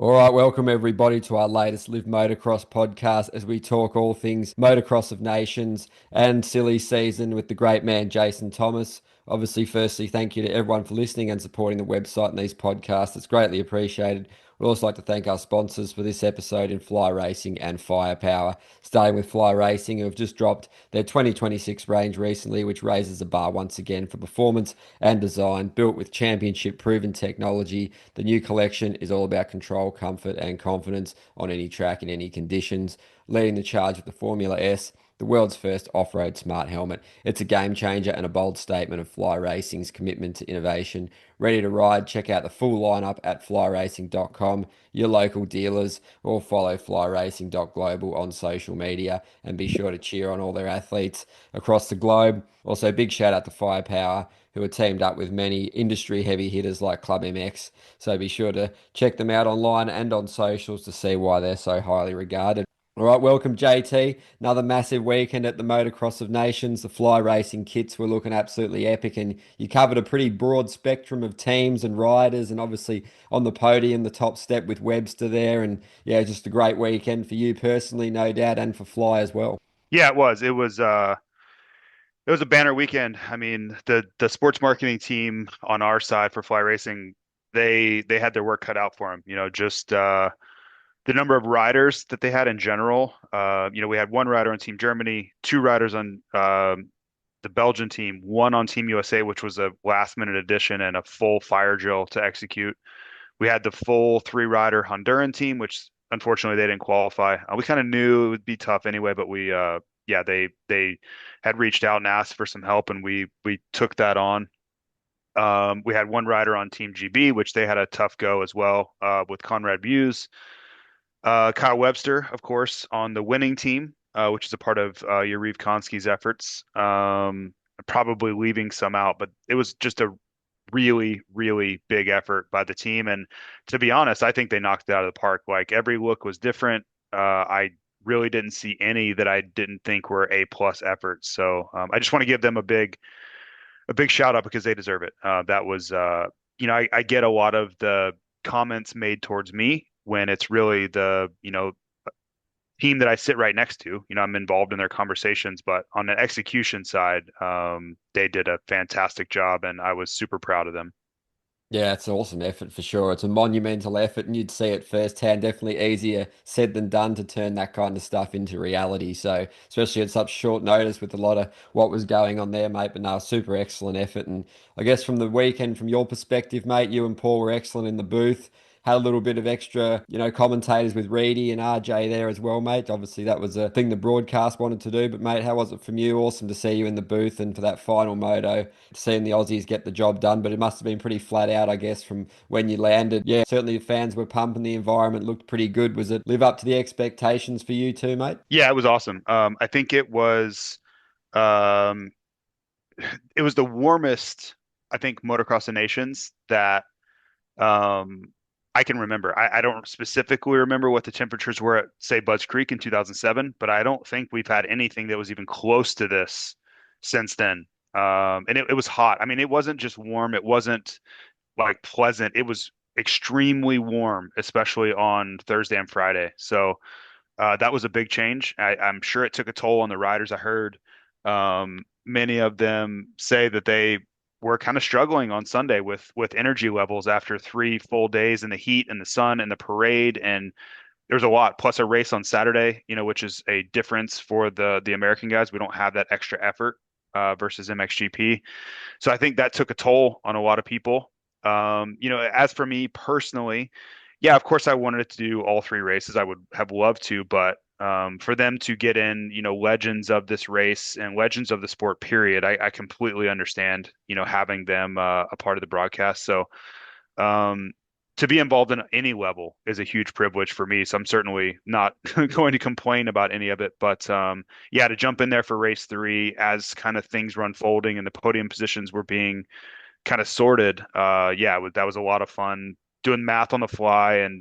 All right, welcome everybody to our latest Live Motocross podcast as we talk all things Motocross of Nations and silly season with the great man Jason Thomas. Obviously, firstly, thank you to everyone for listening and supporting the website and these podcasts. It's greatly appreciated. We'd also like to thank our sponsors for this episode in Fly Racing and Firepower. Starting with Fly Racing, who have just dropped their 2026 range recently, which raises the bar once again for performance and design. Built with championship proven technology, the new collection is all about control, comfort, and confidence on any track in any conditions. Leading the charge with the Formula S, the world's first off-road smart helmet. It's a game changer and a bold statement of Fly Racing's commitment to innovation. Ready to ride? Check out the full lineup at flyracing.com, your local dealers, or follow flyracing.global on social media and be sure to cheer on all their athletes across the globe. Also, big shout out to Firepower, who are teamed up with many industry heavy hitters like Club MX. So be sure to check them out online and on socials to see why they're so highly regarded. All right, welcome JT. Another massive weekend at the Motocross of Nations. The fly racing kits were looking absolutely epic, and you covered a pretty broad spectrum of teams and riders, and obviously on the podium, the top step with Webster there. And yeah, just a great weekend for you personally, no doubt, and for Fly as well. Yeah, it was. It was a banner weekend. I mean, the sports marketing team on our side for Fly Racing, they had their work cut out for them. Just the number of riders that they had in general. We had one rider on Team Germany, two riders on the Belgian team, one on Team USA, which was a last minute addition and a full fire drill to execute. We had the full three rider Honduran team, which unfortunately they didn't qualify. We kind of knew it would be tough anyway, but yeah, they had reached out and asked for some help, and we took that on. We had one rider on Team GB, which they had a tough go as well, with Conrad Muse. Kyle Webster, of course, on the winning team, which is a part of Yariv Konski's efforts. Probably leaving some out, but it was just a really, really big effort by the team. And to be honest, I think they knocked it out of the park. Like every look was different. I really didn't see any that I didn't think were A plus efforts. So I just want to give them a big shout out because they deserve it. That was I get a lot of the comments made towards me when it's really the team that I sit right next to. I'm involved in their conversations, but on the execution side, they did a fantastic job, and I was super proud of them. Yeah, it's an awesome effort for sure. It's a monumental effort, and you'd see it firsthand. Definitely easier said than done to turn that kind of stuff into reality. So, especially at such short notice with a lot of what was going on there, mate. But no, super excellent effort. And I guess from the weekend, from your perspective, mate, you and Paul were excellent in the booth. Had a little bit of extra, commentators with Reedy and RJ there as well, mate. Obviously, that was a thing the broadcast wanted to do. But, mate, how was it from you? Awesome to see you in the booth and for that final moto, seeing the Aussies get the job done. But it must have been pretty flat out, I guess, from when you landed. Yeah, certainly the fans were pumping. The environment looked pretty good. Was it live up to the expectations for you too, mate? Yeah, it was awesome. I think um, it was the warmest, I think, Motocross of Nations that um, I can remember. I don't specifically remember what the temperatures were at, say, Budds Creek in 2007, but I don't think we've had anything that was even close to this since then. And it was hot. I mean, it wasn't just warm. It wasn't like pleasant. It was extremely warm, especially on Thursday and Friday. So that was a big change. I'm sure it took a toll on the riders. I heard many of them say that they were kind of struggling on Sunday with energy levels after 3 full days in the heat and the sun and the parade. And there's a lot, plus a race on Saturday, which is a difference for the American guys. We don't have that extra effort versus MXGP. So I think that took a toll on a lot of people. As for me personally, yeah, of course I wanted to do all three races. I would have loved to, but for them to get in, legends of this race and legends of the sport, period, I completely understand, having them a part of the broadcast. So um, to be involved in any level is a huge privilege for me. So I'm certainly not going to complain about any of it. But yeah, to jump in there for race three as kind of things were unfolding and the podium positions were being kind of sorted. Yeah, that was a lot of fun doing math on the fly. And,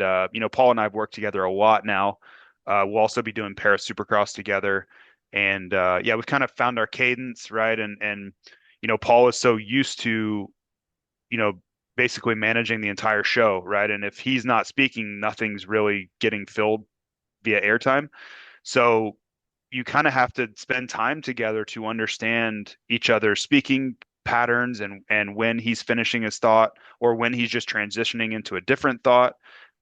Paul and I have worked together a lot now. We'll also be doing Paris Supercross together. And yeah, we've kind of found our cadence, right? And Paul is so used to, you know, basically managing the entire show, right? And if he's not speaking, nothing's really getting filled via airtime. So you kind of have to spend time together to understand each other's speaking patterns and when he's finishing his thought or when he's just transitioning into a different thought.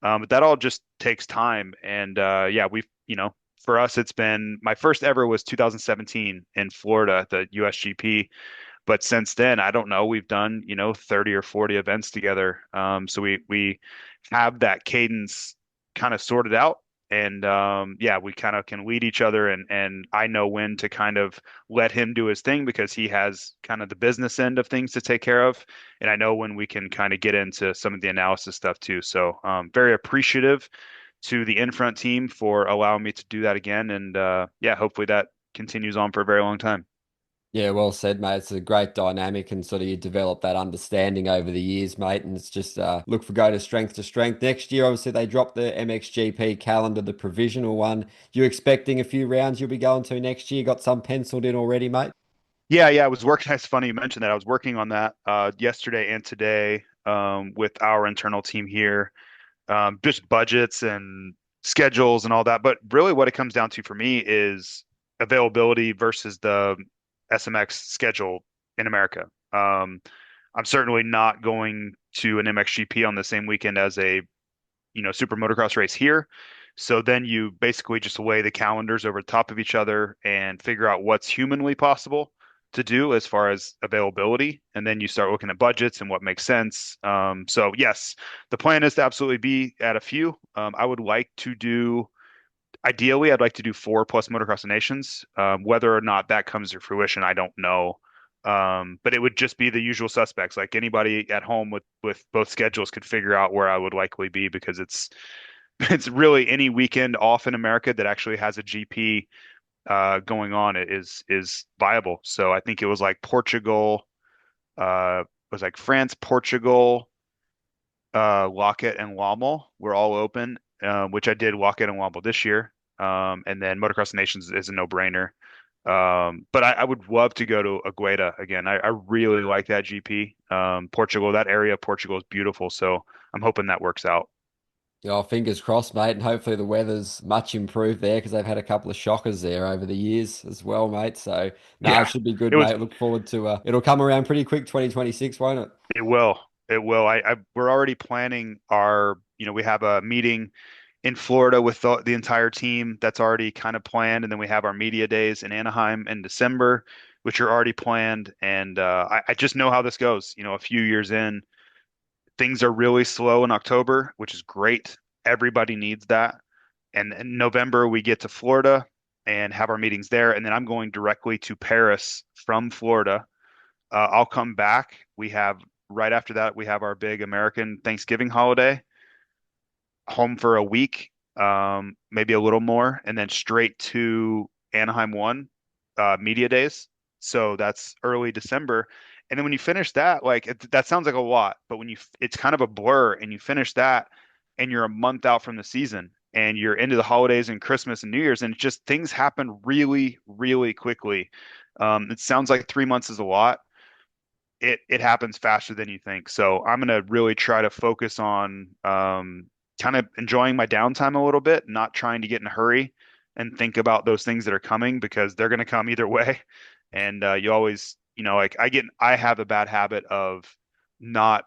But that all just takes time. And yeah, we've, for us, it's been my first ever was 2017 in Florida at the USGP. But since then, I don't know, we've done, 30 or 40 events together. So we have that cadence kind of sorted out. And yeah, we kind of can lead each other and I know when to kind of let him do his thing because he has kind of the business end of things to take care of. And I know when we can kind of get into some of the analysis stuff too. So very appreciative to the in-front team for allowing me to do that again. And yeah, hopefully that continues on for a very long time. Yeah, well said, mate. It's a great dynamic, and sort of you develop that understanding over the years, mate. And it's just look for go to strength to strength. Next year, obviously, they dropped the MXGP calendar, the provisional one. You expecting a few rounds you'll be going to next year? Got some penciled in already, mate? Yeah, I was working. It's funny you mentioned that. I was working on that yesterday and today with our internal team here, just budgets and schedules and all that. But really, what it comes down to for me is availability versus the SMX schedule in America. I'm certainly not going to an MXGP on the same weekend as a super motocross race here. So then you basically just lay the calendars over the top of each other and figure out what's humanly possible to do as far as availability. And then you start looking at budgets and what makes sense. So yes, the plan is to absolutely be at a few. I would like to do, ideally, I'd like to do 4 plus Motocross of Nations. Whether or not that comes to fruition, I don't know. But it would just be the usual suspects. Like anybody at home with both schedules could figure out where I would likely be because it's really any weekend off in America that actually has a GP going on is viable. So I think it was like Portugal, was like France, Portugal, Lockett and Lommel were all open, which I did Lockett and Lommel this year. And then Motocross Nations is a no-brainer. But I would love to go to Agueda again. I really like that GP. Portugal, that area of Portugal is beautiful. So I'm hoping that works out. Oh, fingers crossed, mate, and hopefully the weather's much improved there because they've had a couple of shockers there over the years as well, mate. So, no, it Yeah, should be good, it was mate. Look forward to it'll come around pretty quick, 2026, won't it? It will. It will. We're already planning our, we have a meeting in Florida with the entire team that's already kind of planned, and then we have our media days in Anaheim in December, which are already planned. And I just know how this goes. A few years in, things are really slow in October, which is great. Everybody needs that. And in November, we get to Florida and have our meetings there, and then I'm going directly to Paris from Florida. I'll come back. We have right after that, we have our big American Thanksgiving holiday, home for a week, maybe a little more, and then straight to Anaheim 1 media days. So that's early December. And then when you finish that, like that sounds like a lot, but it's kind of a blur and you finish that and you're a month out from the season and you're into the holidays and Christmas and New Year's and it's just things happen really, really quickly. It sounds like 3 months is a lot. It happens faster than you think. So I'm gonna really try to focus on kind of enjoying my downtime a little bit, not trying to get in a hurry and think about those things that are coming because they're gonna come either way. And you always, like I have a bad habit of not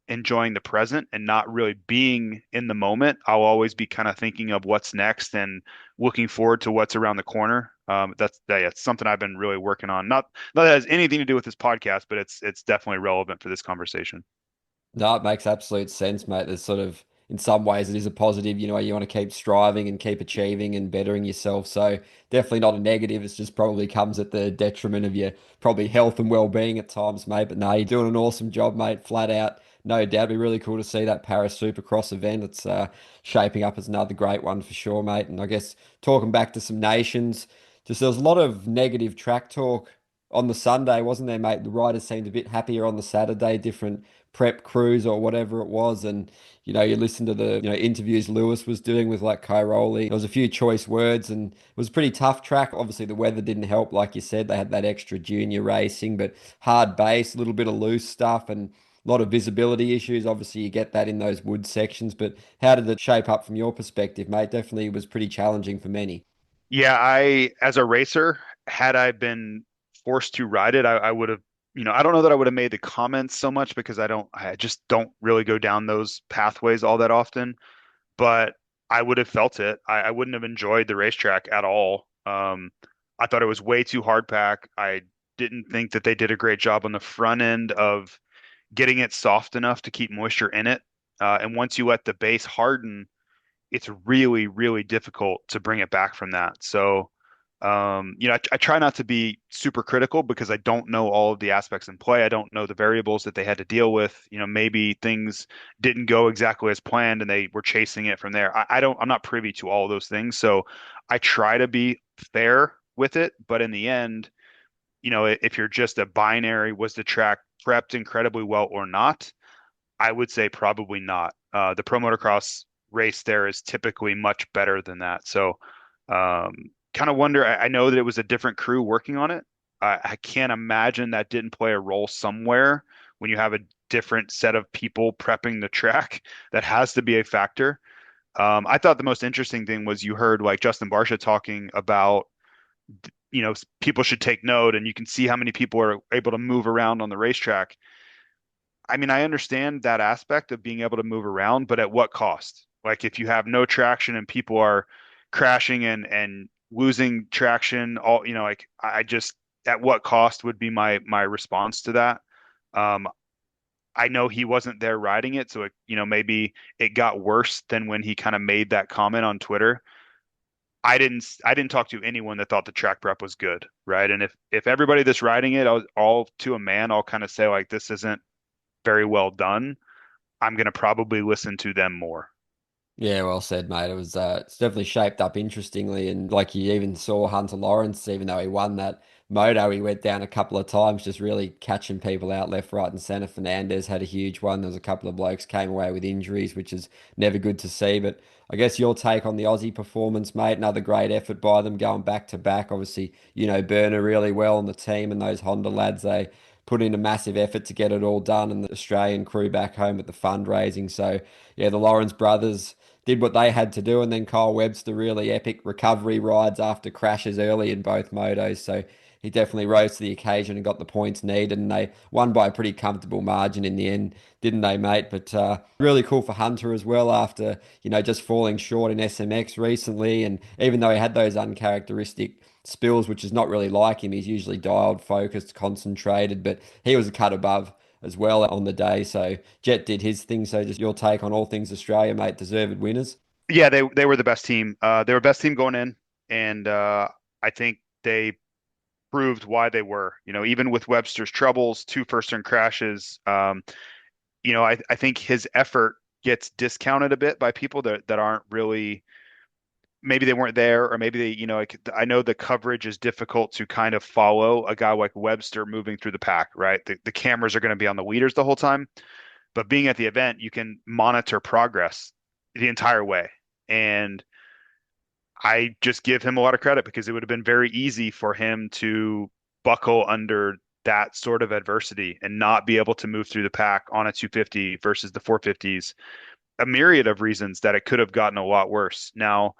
enjoying the present and not really being in the moment. I'll always be kind of thinking of what's next and looking forward to what's around the corner. Yeah, it's something I've been really working on. Not that it has anything to do with this podcast, but it's definitely relevant for this conversation. No, it makes absolute sense, mate. There's sort of, in some ways, it is a positive. You want to keep striving and keep achieving and bettering yourself. So definitely not a negative. It's just probably comes at the detriment of your probably health and well-being at times, mate. But no, you're doing an awesome job, mate. Flat out, no doubt. It'd be really cool to see that Paris Supercross event. It's shaping up as another great one for sure, mate. And I guess talking back to some nations, just there was a lot of negative track talk on the Sunday, wasn't there, mate? The riders seemed a bit happier on the Saturday, different prep crews or whatever it was. And, you listen to the, interviews Lewis was doing with like Cairoli. There was a few choice words and it was a pretty tough track. Obviously, the weather didn't help. Like you said, they had that extra junior racing, but hard base, a little bit of loose stuff. And a lot of visibility issues. Obviously, you get that in those wood sections, but how did it shape up from your perspective, mate? Definitely was pretty challenging for many. Yeah, as a racer, had I been forced to ride it, I would have, I don't know that I would have made the comments so much because I just don't really go down those pathways all that often, but I would have felt it. I wouldn't have enjoyed the racetrack at all. I thought it was way too hard pack. I didn't think that they did a great job on the front end of getting it soft enough to keep moisture in it. And once you let the base harden, it's really, really difficult to bring it back from that. So, I try not to be super critical because I don't know all of the aspects in play. I don't know the variables that they had to deal with. Maybe things didn't go exactly as planned and they were chasing it from there. I'm not privy to all of those things. So I try to be fair with it. But in the end, if you're just a binary, was the track prepped incredibly well or not? I would say probably not. The pro motocross race there is typically much better than that. So, um, kind of wonder. I know that it was a different crew working on it. I can't imagine that didn't play a role somewhere when you have a different set of people prepping the track. That has to be a factor. I thought the most interesting thing was you heard like Justin Barcia talking about, people should take note, and you can see how many people are able to move around on the racetrack. I mean, I understand that aspect of being able to move around, but at what cost? Like if you have no traction and people are crashing and losing traction, like I just at what cost would be my response to that. Um, I know he wasn't there riding it, so maybe it got worse than when he kind of made that comment on Twitter. I didn't talk to anyone that thought the track prep was good, right? And if everybody that's riding it, all to a man, I'll kind of say like this isn't very well done. I'm going to probably listen to them more. Yeah, well said, mate. It's definitely shaped up interestingly, and like you even saw Hunter Lawrence, even though he won that moto, he went down a couple of times, just really catching people out left, right, and centre. Fernandez had a huge one. There was a couple of blokes came away with injuries, which is never good to see. But I guess your take on the Aussie performance, mate. Another great effort by them, going back to back. Obviously, Burner really well on the team, and those Honda lads they put in a massive effort to get it all done, and the Australian crew back home at the fundraising. So yeah, the Lawrence brothers did what they had to do, and then Kyle Webster really epic recovery rides after crashes early in both motos. So he definitely rose to the occasion and got the points needed, and they won by a pretty comfortable margin in the end, didn't they, mate? But really cool for Hunter as well after just falling short in SMX recently, and even though he had those uncharacteristic spills, which is not really like him, he's usually dialed, focused, concentrated, but he was a cut above as well on the day. So Jet did his thing. So just your take on all things Australia, mate. Deserved winners. Yeah, they were the best team. They were best team going in, and I think they proved why they were. Even with Webster's troubles, two first turn crashes. I think his effort gets discounted a bit by people that aren't really, maybe they weren't there, or maybe like, I know the coverage is difficult to kind of follow a guy like Webster moving through the pack, right? The cameras are going to be on the leaders the whole time, but being at the event, you can monitor progress the entire way. And I just give him a lot of credit because it would have been very easy for him to buckle under that sort of adversity and not be able to move through the pack on a 250 versus the 450s. A myriad of reasons that it could have gotten a lot worse. Now,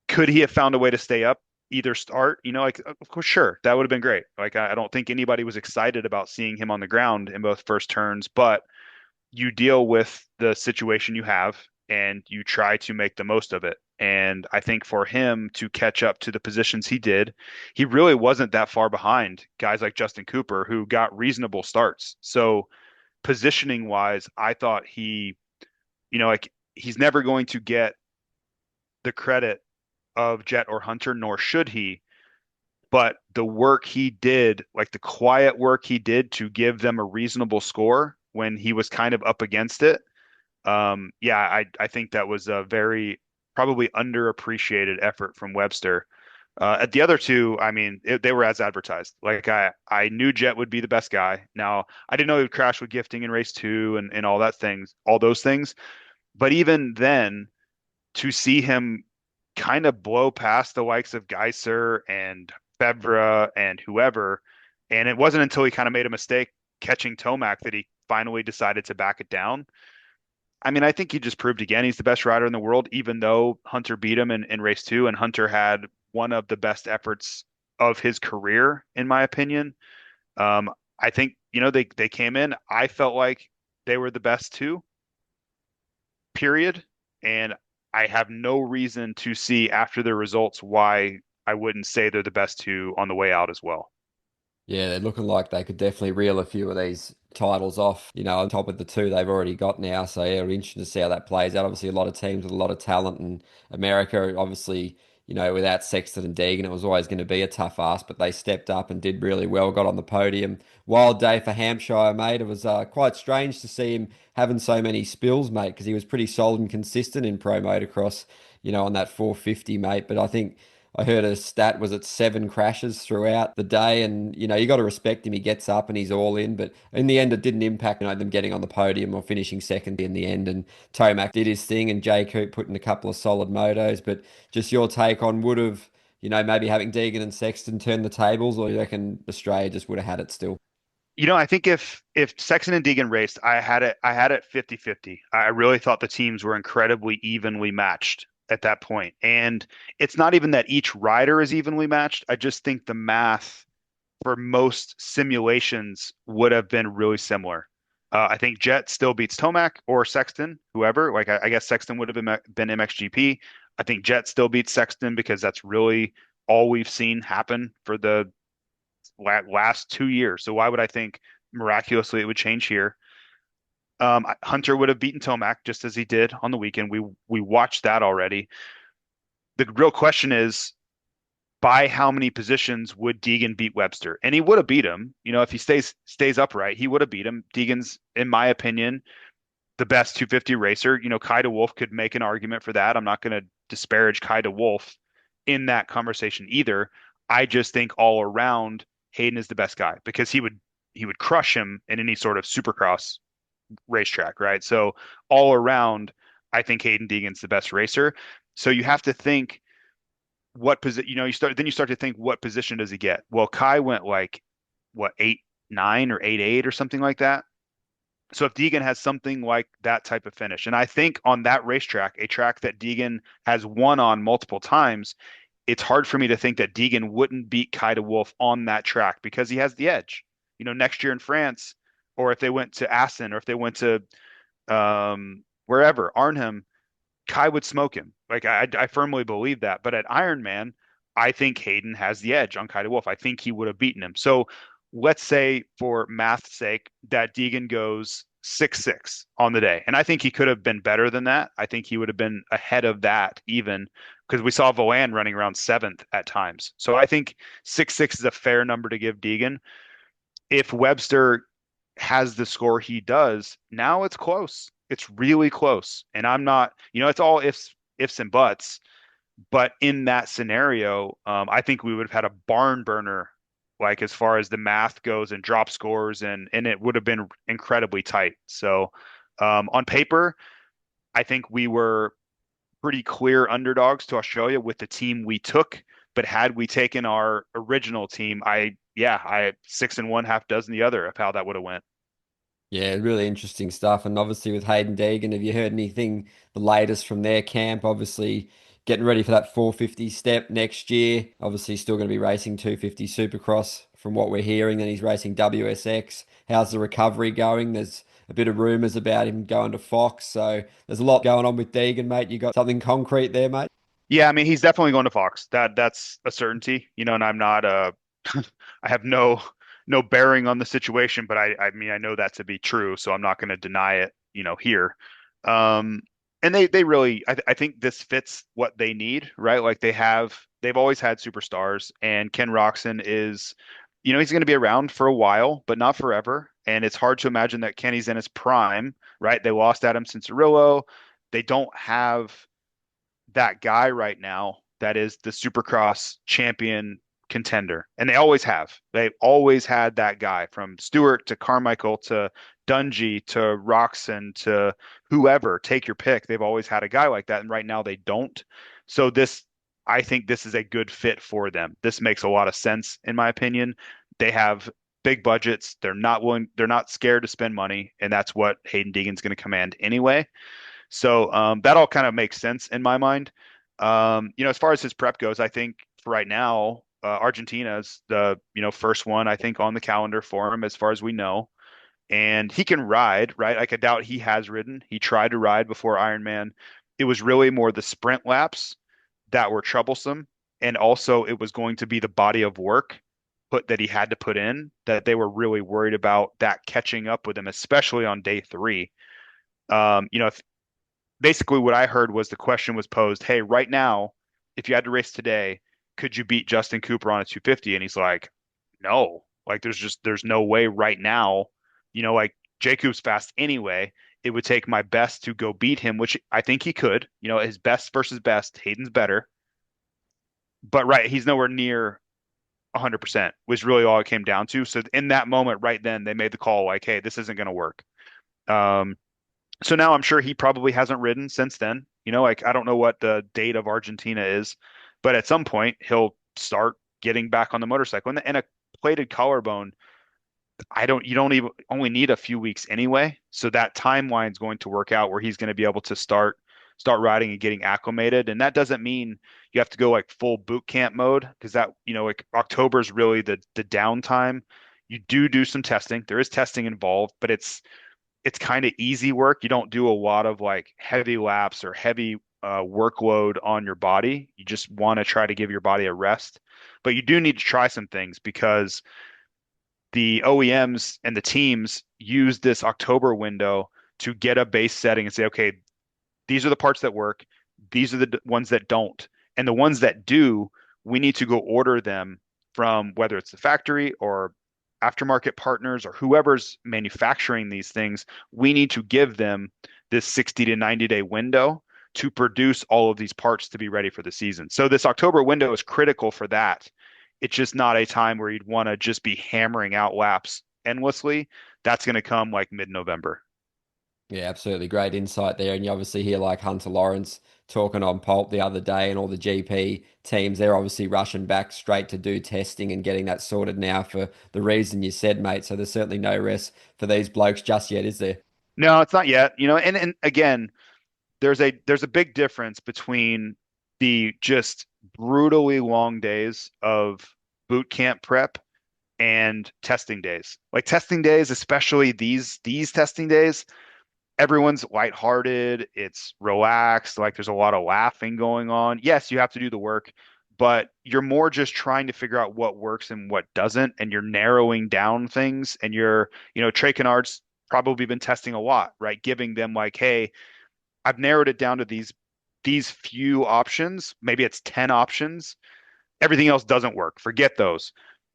could he have found a way to stay up, either start, like, of course, sure, that would have been great. Like, I don't think anybody was excited about seeing him on the ground in both first turns, but you deal with the situation you have and you try to make the most of it. And I think for him to catch up to the positions he did, he really wasn't that far behind guys like Justin Cooper, who got reasonable starts. So positioning wise, I thought like he's never going to get the credit of Jet or Hunter, nor should he. But the work he did, like the quiet work he did to give them a reasonable score when he was kind of up against it, yeah, I think that was a very probably underappreciated effort from Webster. At the other two, I mean, they were as advertised. Like I knew Jet would be the best guy. Now I didn't know he would crash with gifting in race two and all those things. But even then, to see him kind of blow past the likes of Geiser and Febvre and whoever, and it wasn't until he kind of made a mistake catching Tomac that he finally decided to back it down. I mean, I think he just proved again he's the best rider in the world, even though Hunter beat him in race two, and Hunter had one of the best efforts of his career, in my opinion. Um, I think, they came in. I felt like they were the best two, period. And I have no reason to see after the results why I wouldn't say they're the best two on the way out as well. Yeah, they're looking like they could definitely reel a few of these titles off, on top of the two they've already got now. So yeah, it'll be interesting to see how that plays out. Obviously, a lot of teams with a lot of talent in America, obviously, without Sexton and Deegan, it was always going to be a tough ask, but they stepped up and did really well, got on the podium. Wild day for Hampshire, mate. It was quite strange to see him having so many spills, mate, because he was pretty solid and consistent in pro motocross, on that 450, mate. But I think I heard a stat was it 7 crashes throughout the day, and you got to respect him. He gets up and he's all in, but in the end, it didn't impact them getting on the podium or finishing second in the end. And Tomac did his thing, and Jay Coop put in a couple of solid motos. But just your take on would have maybe having Deegan and Sexton turn the tables, or you reckon Australia just would have had it still? I think if Sexton and Deegan raced, I had it 50-50. I really thought the teams were incredibly evenly matched at that point. And it's not even that each rider is evenly matched. I just think the math for most simulations would have been really similar. I think Jet still beats Tomac or Sexton, whoever. Like I guess Sexton would have been MXGP. I think Jet still beats Sexton because that's really all we've seen happen for the last 2 years. So why would I think miraculously it would change here? Hunter would have beaten Tomac just as he did on the weekend. We watched that already. The real question is by how many positions would Deegan beat Webster? And he would have beat him. If he stays upright, he would have beat him. Deegan's, in my opinion, the best 250 racer. Kai DeWolf could make an argument for that. I'm not going to disparage Kai DeWolf in that conversation either. I just think all around Hayden is the best guy because he would crush him in any sort of supercross racetrack, right? So all around, I think Hayden Deegan's the best racer. So you have to think what position, you start to think what position does he get? Well, Kai went like what 8-9 or 8-8 or something like that. So if Deegan has something like that type of finish, and I think on that racetrack, a track that Deegan has won on multiple times, it's hard for me to think that Deegan wouldn't beat Kai Wolf on that track because he has the edge. Next year in France, or if they went to Assen, or if they went to wherever, Arnhem, Kai would smoke him. Like I firmly believe that. But at Ironman, I think Hayden has the edge on Kai Wolf. I think he would have beaten him. So let's say, for math's sake, that Deegan goes 6-6 on the day. And I think he could have been better than that. I think he would have been ahead of that even because we saw Voan running around seventh at times. So I think 6-6 is a fair number to give Deegan. If Webster has the score he does, now it's close. It's really close. And I'm not, it's all ifs and buts. But in that scenario, I think we would have had a barn burner, like as far as the math goes and drop scores, and it would have been incredibly tight. So on paper, I think we were pretty clear underdogs to Australia with the team we took. But had we taken our original team, I 6-1, half dozen the other of how that would have went. Yeah, really interesting stuff. And obviously with Hayden Deegan, have you heard anything, the latest from their camp? Obviously getting ready for that 450 step next year. Obviously still going to be racing 250 Supercross from what we're hearing, and he's racing WSX. How's the recovery going? There's a bit of rumors about him going to Fox. So there's a lot going on with Deegan, mate. You got something concrete there, mate? Yeah, I mean he's definitely going to Fox. That's a certainty, and I'm not I have no bearing on the situation, but I mean I know that to be true, so I'm not going to deny it, here. Um and they really I think this fits what they need, right? Like they've always had superstars, and Ken Roxon is, he's going to be around for a while, but not forever. And it's hard to imagine that Kenny's in his prime, right? They lost Adam Cincerillo. They don't have that guy right now that is the Supercross champion contender. And they always have. They've always had that guy, from Stewart to Carmichael to Dungy to Roxon to whoever. Take your pick. They've always had a guy like that. And right now they don't. So I think this is a good fit for them. This makes a lot of sense, in my opinion. They have big budgets. They're not scared to spend money, and that's what Hayden Deegan's going to command anyway. So that all kind of makes sense in my mind. As far as his prep goes, I think for right now, Argentina's the first one I think on the calendar for him as far as we know, and he can ride, right? Like I doubt he has ridden. He tried to ride before Ironman. It was really more the sprint laps that were troublesome, and also it was going to be the body of work put that he had to put in that they were really worried about that catching up with him, especially on day three. If basically what I heard was the question was posed, hey, right now, if you had to race today, could you beat Justin Cooper on a 250? And he's like, no, like there's no way right now, like Jacob's fast anyway. It would take my best to go beat him, which I think he could. His best versus best, Hayden's better. But right, he's nowhere near 100% was really all it came down to. So in that moment, right then, they made the call like, hey, this isn't going to work. Um, so now I'm sure he probably hasn't ridden since then. Like I don't know what the date of Argentina is, but at some point he'll start getting back on the motorcycle. And a plated collarbone, you don't even only need a few weeks anyway. So that timeline's going to work out where he's going to be able to start riding and getting acclimated. And that doesn't mean you have to go like full boot camp mode because that, like October is really the downtime. You do some testing. There is testing involved, but it's kind of easy work. You don't do a lot of like heavy laps or heavy workload on your body. You just want to try to give your body a rest. But you do need to try some things because the OEMs and the teams use this October window to get a base setting and say, okay, these are the parts that work. These are the ones that don't. And the ones that do, we need to go order them from whether it's the factory or aftermarket partners or whoever's manufacturing these things. We need to give them this 60 to 90-day window to produce all of these parts to be ready for the season. So this October window is critical for that. It's just not a time where you'd want to just be hammering out laps endlessly. That's going to come like mid-November. Yeah, absolutely. Great insight there. And you obviously hear like Hunter Lawrence talking on Pulp the other day, and all the GP teams, they're obviously rushing back straight to do testing and getting that sorted now for the reason you said, mate. So there's certainly no rest for these blokes just yet, is there? No, it's not yet. And again, there's a big difference between the just brutally long days of boot camp prep and testing days. Like testing days, especially these testing days, everyone's lighthearted, it's relaxed, like there's a lot of laughing going on. Yes, you have to do the work, but you're more just trying to figure out what works and what doesn't, and you're narrowing down things. And Trey Kennard's probably been testing a lot, right? Giving them like, hey, I've narrowed it down to these few options. Maybe it's 10 options. Everything else doesn't work. Forget those.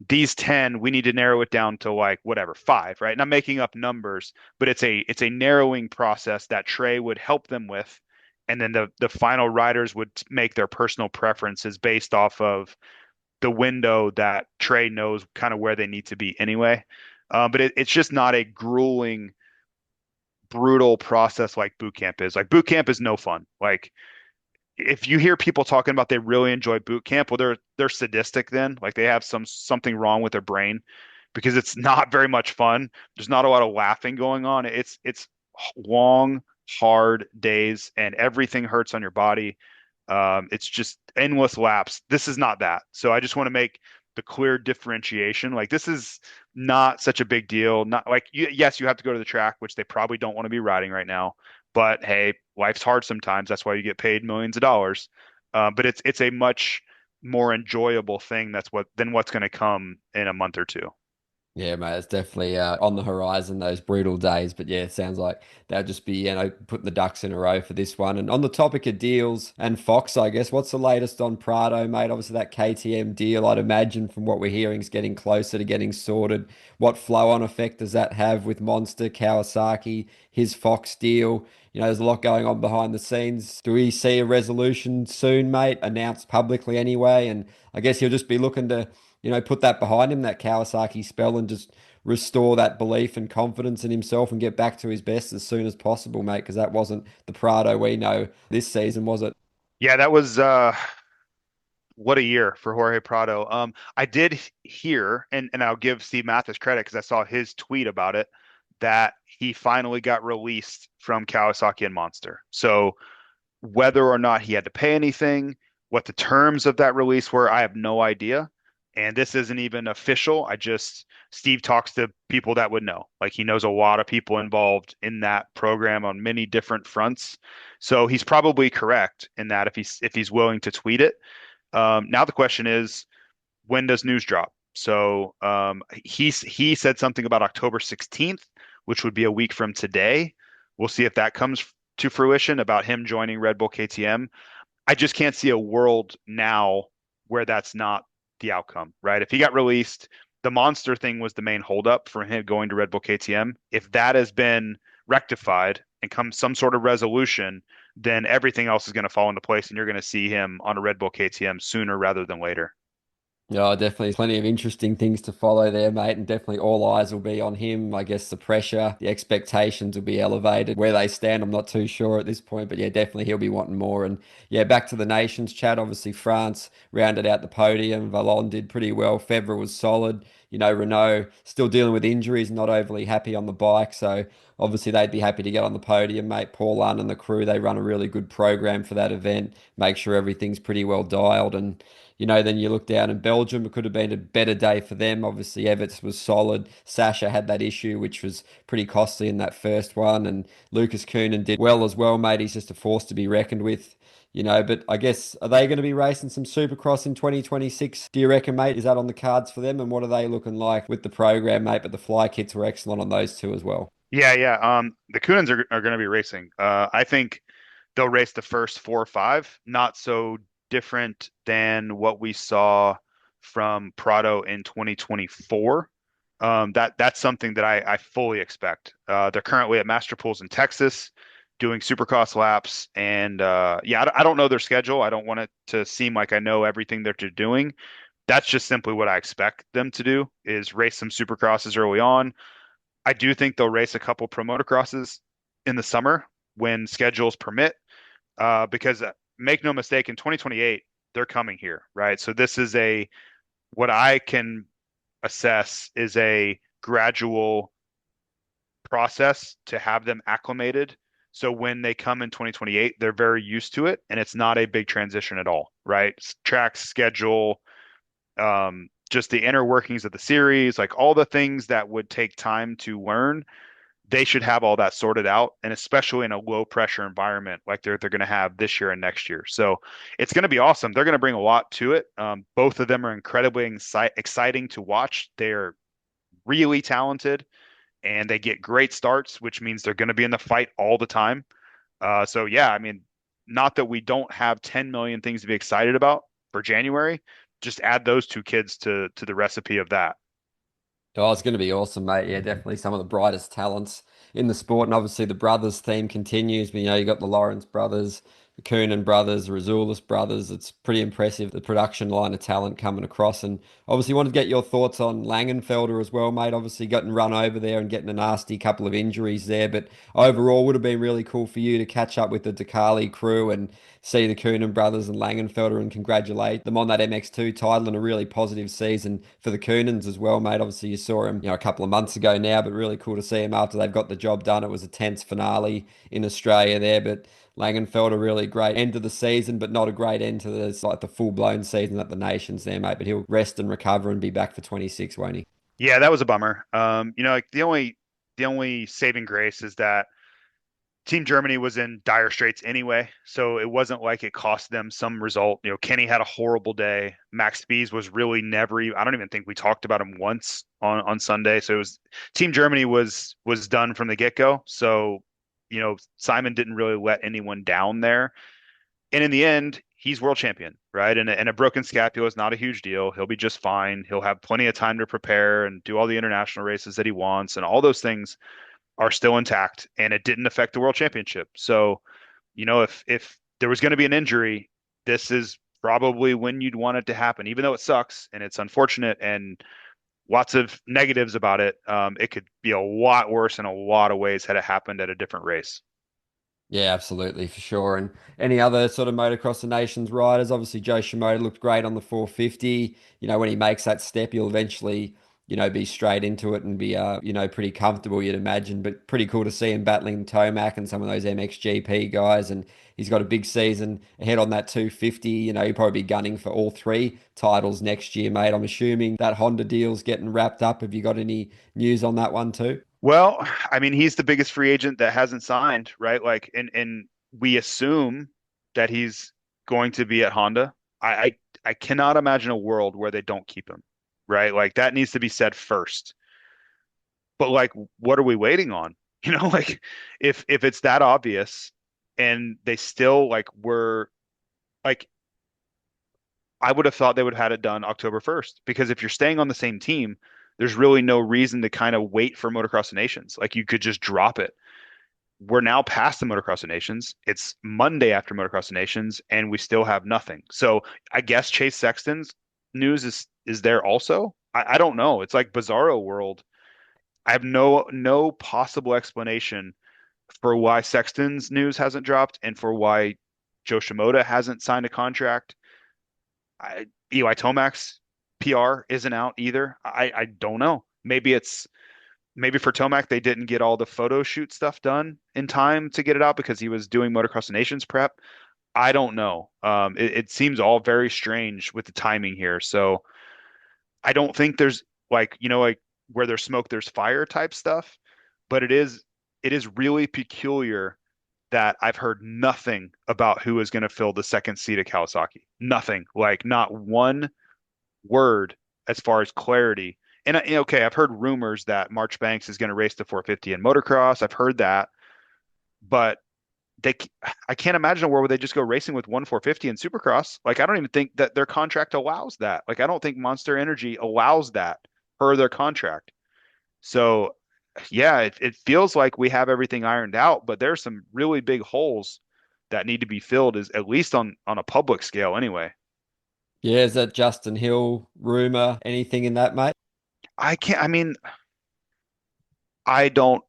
These 10, we need to narrow it down to like whatever, five, right? And I'm making up numbers, but it's a narrowing process that Trey would help them with. And then the final riders would make their personal preferences based off of the window that Trey knows kind of where they need to be anyway. But it's just not a grueling, brutal process like boot camp is. Like boot camp is no fun. Like if you hear people talking about they really enjoy boot camp, well, they're sadistic then. Like they have something wrong with their brain because it's not very much fun. There's not a lot of laughing going on. It's long, hard days and everything hurts on your body. It's just endless laps. This is not that. So I just want to make the clear differentiation. Like this is not such a big deal. Not like yes, you have to go to the track, which they probably don't want to be riding right now. But hey, life's hard sometimes. That's why you get paid millions of dollars. But it's a much more enjoyable thing. Than what's going to come in a month or two. Yeah, mate, it's definitely on the horizon, those brutal days. But yeah, it sounds like they'll just be, putting the ducks in a row for this one. And on the topic of deals and Fox, I guess, what's the latest on Prado, mate? Obviously, that KTM deal, I'd imagine from what we're hearing, is getting closer to getting sorted. What flow-on effect does that have with Monster, Kawasaki, his Fox deal? There's a lot going on behind the scenes. Do we see a resolution soon, mate? Announced publicly anyway. And I guess he'll just be looking to put that behind him, that Kawasaki spell, and just restore that belief and confidence in himself and get back to his best as soon as possible, mate, because that wasn't the Prado we know this season, was it? Yeah, that was What a year for Jorge Prado. I did hear, and I'll give Steve Mathis credit because I saw his tweet about it, that he finally got released from Kawasaki and Monster. So whether or not he had to pay anything, what the terms of that release were, I have no idea. And this isn't even official. Steve talks to people that would know. Like he knows a lot of people involved in that program on many different fronts. So he's probably correct in that if he's willing to tweet it. Now the question is, when does news drop? So he said something about October 16th, which would be a week from today. We'll see if that comes to fruition about him joining Red Bull KTM. I just can't see a world now where that's not the outcome, right? If he got released, the Monster thing was the main holdup for him going to Red Bull KTM. If that has been rectified and come some sort of resolution, then everything else is going to fall into place and you're going to see him on a Red Bull KTM sooner rather than later. Yeah, definitely plenty of interesting things to follow there, mate, and definitely all eyes will be on him. I guess the pressure, the expectations will be elevated. Where they stand, I'm not too sure at this point, but yeah, definitely he'll be wanting more. And yeah, back to the nations chat. Obviously, France rounded out the podium. Vallon did pretty well. Febvre was solid. Renault still dealing with injuries, not overly happy on the bike. So obviously they'd be happy to get on the podium, mate. Paul Unn and the crew, they run a really good program for that event. Make sure everything's pretty well dialed and then you look down in Belgium, it could have been a better day for them. Obviously, Everts was solid. Sasha had that issue, which was pretty costly in that first one. And Lucas Coenen did well as well, mate. He's just a force to be reckoned with. But I guess, are they going to be racing some Supercross in 2026? Do you reckon, mate? Is that on the cards for them? And what are they looking like with the program, mate? But the fly kits were excellent on those two as well. Yeah, yeah. The Coonens are going to be racing. I think they'll race the first four or five, not so different than what we saw from Prado in 2024. That's something that I fully expect. They're currently at Master Pools in Texas doing Supercross laps, and yeah, I don't know their schedule. I don't want it to seem like I know everything that they're doing. That's just simply what I expect them to do is race some Supercrosses early on. I do think they'll race a couple pro motocrosses in the summer when schedules permit, because make no mistake, in 2028 they're coming here, right? So this is what I can assess is a gradual process to have them acclimated. So when they come in 2028, they're very used to it, and it's not a big transition at all, right? Track schedule, just the inner workings of the series, like all the things that would take time to learn, they should have all that sorted out, and especially in a low pressure environment like they're going to have this year and next year. So it's going to be awesome. They're going to bring a lot to it. Both of them are incredibly exciting to watch. They're really talented and they get great starts, which means they're going to be in the fight all the time. So yeah, I mean, not that we don't have 10 million things to be excited about for January. Just add those two kids to the recipe of that. Oh, it's going to be awesome, mate. Yeah, definitely some of the brightest talents in the sport. And obviously the brothers theme continues. But, you got the Lawrence brothers, the Coonan brothers, the Razoulis brothers. It's pretty impressive, the production line of talent coming across. And obviously wanted to get your thoughts on Langenfelder as well, mate. Obviously getting run over there and getting a nasty couple of injuries there. But overall would have been really cool for you to catch up with the Dakali crew and see the Coonan brothers and Langenfelder and congratulate them on that MX2 title and a really positive season for the Coonans as well, mate. Obviously, you saw him, a couple of months ago now, but really cool to see him after they've got the job done. It was a tense finale in Australia there, but Langenfelder really great end of the season, but not a great end to the full blown season at the Nations there, mate. But he'll rest and recover and be back for 26, won't he? Yeah, that was a bummer. Like the only saving grace is that Team Germany was in dire straits anyway, so it wasn't like it cost them some result. Kenny had a horrible day. Max Spies was really never even, I don't even think we talked about him once on Sunday. So it was Team Germany was done from the get-go. So, Simon didn't really let anyone down there. And in the end, he's world champion, right? And a broken scapula is not a huge deal. He'll be just fine. He'll have plenty of time to prepare and do all the international races that he wants, and all those things are still intact, and it didn't affect the world championship. So, if there was going to be an injury, this is probably when you'd want it to happen, even though it sucks and it's unfortunate and lots of negatives about it. It could be a lot worse in a lot of ways had it happened at a different race. Yeah, absolutely, for sure. And any other sort of Motocross of Nations riders? Obviously, Joe Shimoda looked great on the 450. When he makes that step, he'll eventually, be straight into it and be, pretty comfortable, you'd imagine. But pretty cool to see him battling Tomac and some of those MXGP guys. And he's got a big season ahead on that 250. He'll probably be gunning for all three titles next year, mate. I'm assuming that Honda deal's getting wrapped up. Have you got any news on that one too? Well, I mean, he's the biggest free agent that hasn't signed, right? Like, and we assume that he's going to be at Honda. I cannot imagine a world where they don't keep him, right? Like that needs to be said first. But like, what are we waiting on? Like if it's that obvious and they still like were like I would have thought they would have had it done October 1st because if you're staying on the same team, there's really no reason to kind of wait for Motocross of Nations. Like you could just drop it. We're now past the Motocross of Nations. It's Monday after Motocross of Nations, and we still have nothing. So I guess Chase Sexton's news is there also. I don't know. It's like Bizarro world. I have no possible explanation for why Sexton's news hasn't dropped and for why Joe Shimoda hasn't signed a contract. Eli Tomac's PR isn't out either. I don't know. Maybe for Tomac they didn't get all the photo shoot stuff done in time to get it out because he was doing Motocross of Nations prep. I don't know. It seems all very strange with the timing here. So I don't think there's like where there's smoke, there's fire type stuff, but it is really peculiar that I've heard nothing about who is going to fill the second seat at Kawasaki. Nothing, like not one word as far as clarity. And okay, I've heard rumors that March Banks is going to race the 450 in motocross. I've heard that, but they, I can't imagine a world where they just go racing with one 450 in Supercross. Like I don't even think that their contract allows that. Like I don't think Monster Energy allows that per their contract. So yeah, it feels like we have everything ironed out, but there's some really big holes that need to be filled, is at least on a public scale anyway. Yeah, is that Justin Hill rumor? Anything in that, mate? I mean, I don't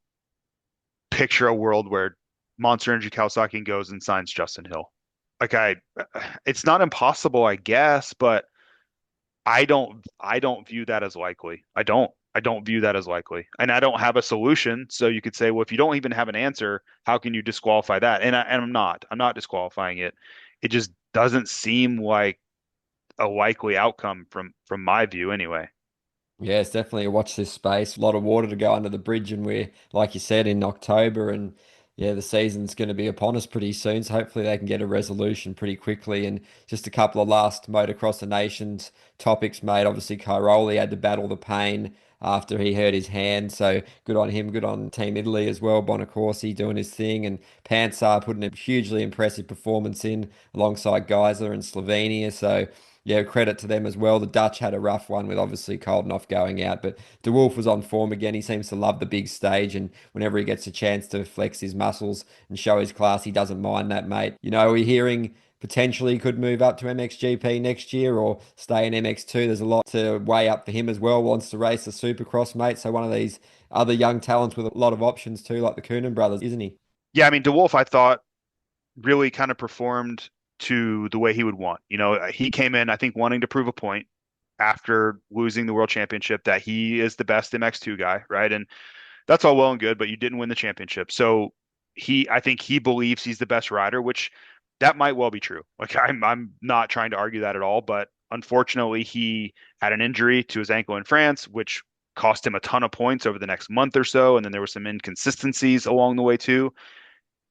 picture a world where Monster Energy Kawasaki goes and signs Justin Hill. Like it's not impossible, I guess, but I don't view that as likely. I don't view that as likely. And I don't have a solution. So you could say, well, if you don't even have an answer, how can you disqualify that? And I'm not. I'm not disqualifying it. It just doesn't seem like a likely outcome from my view anyway. Yeah, it's definitely a watch this space. A lot of water to go under the bridge, and we're, like you said, in October, and yeah, the season's going to be upon us pretty soon. So hopefully they can get a resolution pretty quickly. And just a couple of last Motocross of Nations topics, mate. Obviously, Cairoli had to battle the pain after he hurt his hand. So good on him. Good on Team Italy as well. Bonacorsi doing his thing, and Pansar putting a hugely impressive performance in alongside Geiser and Slovenia. So yeah, credit to them as well. The Dutch had a rough one with obviously Koldenhoff going out, but DeWolf was on form again. He seems to love the big stage, and whenever he gets a chance to flex his muscles and show his class, he doesn't mind that, mate. We're hearing potentially he could move up to MXGP next year or stay in MX2. There's a lot to weigh up for him as well. Wants to race the Supercross, mate. So one of these other young talents with a lot of options too, like the Coenen brothers, isn't he? Yeah, I mean, DeWolf, I thought really kind of performed to the way he would want. He came in, I think, wanting to prove a point after losing the world championship that he is the best MX2 guy, right? And that's all well and good, but you didn't win the championship. So I think he believes he's the best rider, which that might well be true. Like I'm not trying to argue that at all, but unfortunately he had an injury to his ankle in France, which cost him a ton of points over the next month or so. And then there were some inconsistencies along the way too.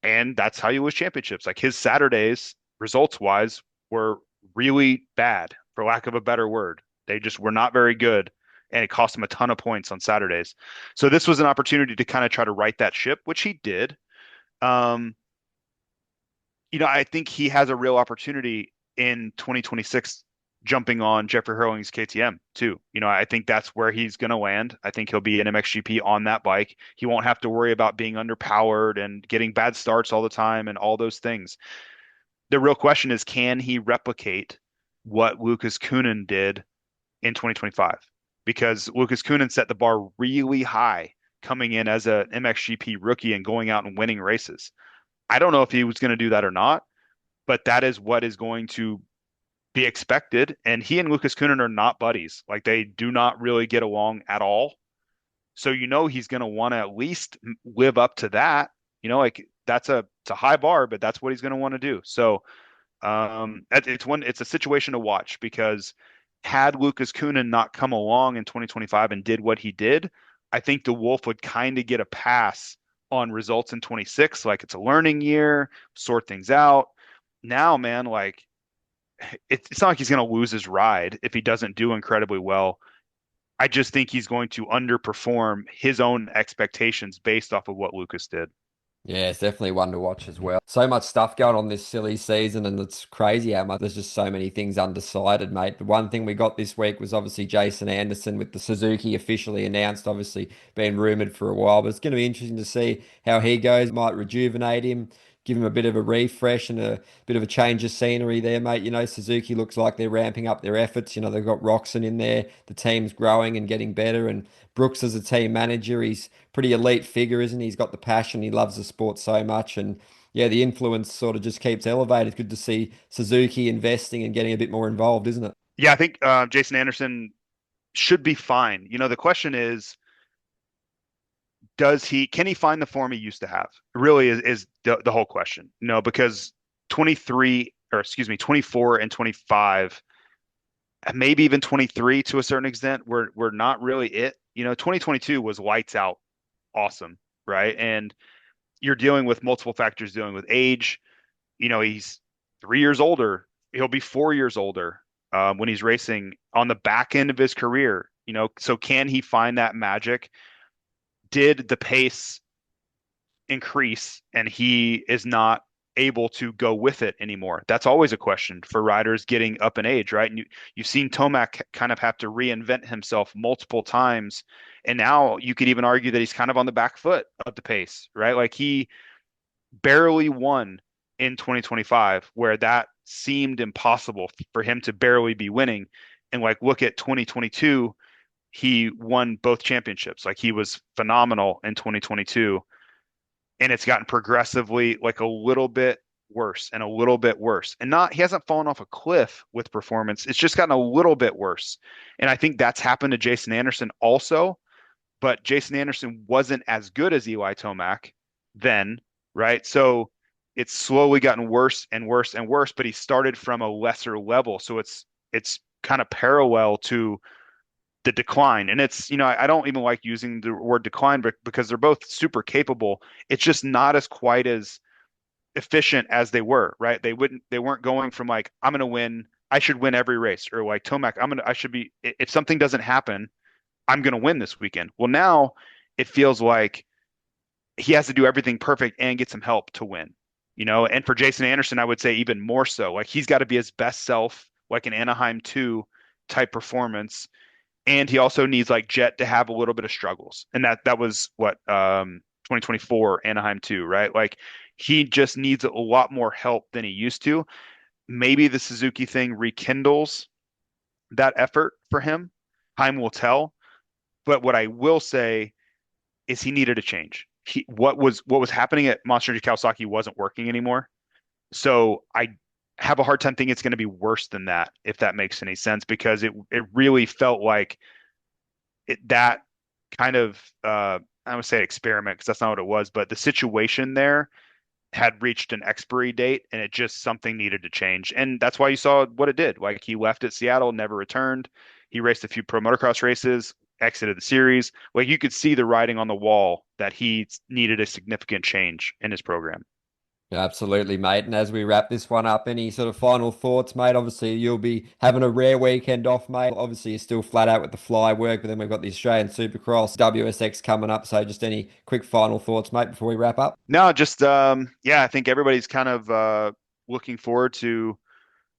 And that's how you lose championships. Like his Saturdays, results wise, were really bad, for lack of a better word. They just were not very good. And it cost him a ton of points on Saturdays. So this was an opportunity to kind of try to right that ship, which he did. Um, I think he has a real opportunity in 2026 jumping on Jeffrey Hurling's KTM too. I think that's where he's going to land. I think he'll be an MXGP on that bike. He won't have to worry about being underpowered and getting bad starts all the time and all those things. The real question is, can he replicate what Lucas Coenen did in 2025? Because Lucas Coenen set the bar really high coming in as a MXGP rookie and going out and winning races. I don't know if he was going to do that or not, but that is what is going to be expected. And he and Lucas Coenen are not buddies. Like they do not really get along at all. So he's going to want to at least live up to that. Like it's a high bar, but that's what he's going to want to do. So it's a situation to watch because had Lucas Coenen not come along in 2025 and did what he did, I think DeWolf would kind of get a pass on results in 26. Like it's a learning year, sort things out. Now, man, like it's not like he's going to lose his ride if he doesn't do incredibly well. I just think he's going to underperform his own expectations based off of what Lucas did. Yeah, it's definitely one to watch as well. So much stuff going on this silly season, and it's crazy how much there's just so many things undecided, mate. The one thing we got this week was obviously Jason Anderson with the Suzuki officially announced, obviously been rumored for a while, but it's going to be interesting to see how he goes. Might rejuvenate him, give him a bit of a refresh and a bit of a change of scenery there, mate. Suzuki looks like they're ramping up their efforts. They've got Roxon in there. The team's growing and getting better, and Brooks as a team manager, he's pretty elite figure, isn't he? He's got the passion. He loves the sport so much, and yeah, the influence sort of just keeps elevated. Good to see Suzuki investing and getting a bit more involved, isn't it? Yeah, I think Jason Anderson should be fine. The question is, can he find the form he used to have? Really is the whole question. Because 23 or excuse me, 24 and 25, maybe even 23 to a certain extent, we're not really it. 2022 was lights out awesome, right? And you're dealing with multiple factors, dealing with age. He's 3 years older. He'll be 4 years older when he's racing on the back end of his career. So can he find that magic? Did the pace increase and he is not able to go with it anymore? That's always a question for riders getting up in age, right? And you've seen Tomac kind of have to reinvent himself multiple times. And now you could even argue that he's kind of on the back foot of the pace, right? Like he barely won in 2025, where that seemed impossible for him to barely be winning. And like, look at 2022, he won both championships. Like he was phenomenal in 2022, and it's gotten progressively like a little bit worse and a little bit worse. And not he hasn't fallen off a cliff with performance. It's just gotten a little bit worse. And I think that's happened to Jason Anderson also, but Jason Anderson wasn't as good as Eli Tomac then, right? So it's slowly gotten worse and worse and worse, but he started from a lesser level. So it's kind of parallel to the decline. And it's, I don't even like using the word decline, but because they're both super capable, it's just not as quite as efficient as they were, right? They weren't going from like, I'm going to win, I should win every race, or like Tomac, I should be, if something doesn't happen, I'm going to win this weekend. Well, now it feels like he has to do everything perfect and get some help to win, And for Jason Anderson, I would say even more so. Like he's got to be his best self, like an Anaheim 2 type performance. And he also needs like Jet to have a little bit of struggles. And that was what 2024 Anaheim 2, right? Like he just needs a lot more help than he used to. Maybe the Suzuki thing rekindles that effort for him. Time will tell. But what I will say is he needed a change. What was happening at Monster Energy Kawasaki wasn't working anymore. So I have a hard time thinking it's going to be worse than that, if that makes any sense, because it really felt like that kind of I would say experiment, because that's not what it was, but the situation there had reached an expiry date and it just something needed to change. And that's why you saw what it did. Like he left at Seattle, never returned. He raced a few pro motocross races, exited the series. Like you could see the writing on the wall that he needed a significant change in his program. Yeah, absolutely, mate. And as we wrap this one up, any sort of final thoughts, mate? Obviously, you'll be having a rare weekend off, mate. Obviously, you're still flat out with the fly work, but then we've got the Australian Supercross, WSX coming up. So, just any quick final thoughts, mate, before we wrap up? No, just yeah, I think everybody's kind of looking forward to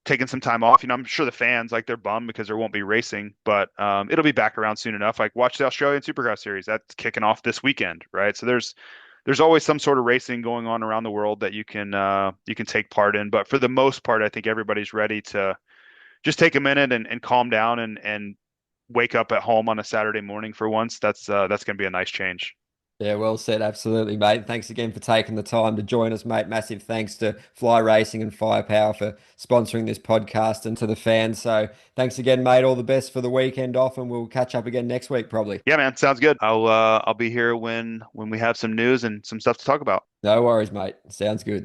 taking some time off. I'm sure the fans like they're bummed because there won't be racing, but it'll be back around soon enough. Like watch the Australian Supercross series. That's kicking off this weekend, right? So there's always some sort of racing going on around the world that you can take part in. But for the most part, I think everybody's ready to just take a minute and calm down and wake up at home on a Saturday morning for once. That's going to be a nice change. Yeah, well said. Absolutely, mate. Thanks again for taking the time to join us, mate. Massive thanks to Fly Racing and Firepower for sponsoring this podcast and to the fans. So thanks again, mate. All the best for the weekend off, and we'll catch up again next week, probably. Yeah, man, sounds good. I'll be here when we have some news and some stuff to talk about. No worries, mate. Sounds good.